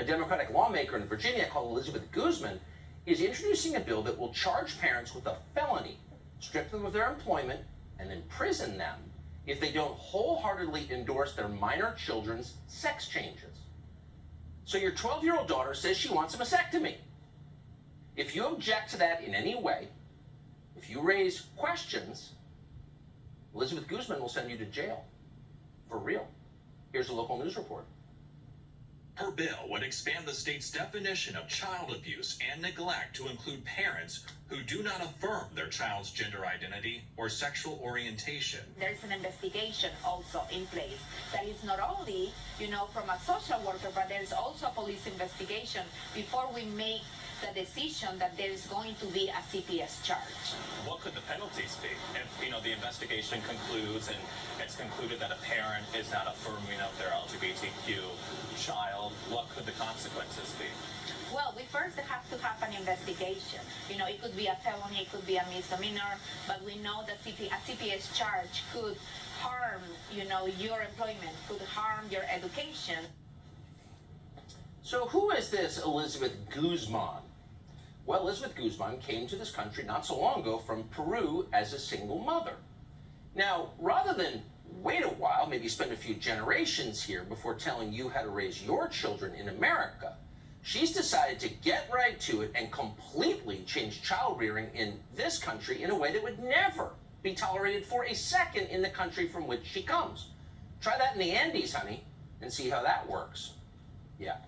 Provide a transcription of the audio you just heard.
A Democratic lawmaker in Virginia called Elizabeth Guzman is introducing a bill that will charge parents with a felony, strip them of their employment, and imprison them if they don't wholeheartedly endorse their minor children's sex changes. So your 12-year-old daughter says she wants a mastectomy. If you object to that in any way, if you raise questions, Elizabeth Guzman will send you to jail. For real. Here's a local news report. Her bill would expand the state's definition of child abuse and neglect to include parents who do not affirm their child's gender identity or sexual orientation. There's an investigation also in place that is not only, from a social worker, but there's also a police investigation before we make the decision that there is going to be a CPS charge. What could the penalties be if, the investigation concludes and it's concluded that a parent is not affirming of their LGBTQ child? What could the consequences be? Well, we first have to have an investigation. It could be a felony, it could be a misdemeanor, but we know that a CPS charge could harm, your employment, could harm your education. So who is this Elizabeth Guzman? Well, Elizabeth Guzman came to this country not so long ago from Peru as a single mother. Now, rather than wait a while, maybe spend a few generations here before telling you how to raise your children in America, she's decided to get right to it and completely change child rearing in this country in a way that would never be tolerated for a second in the country from which she comes. Try that in the Andes, honey, and see how that works. Yeah.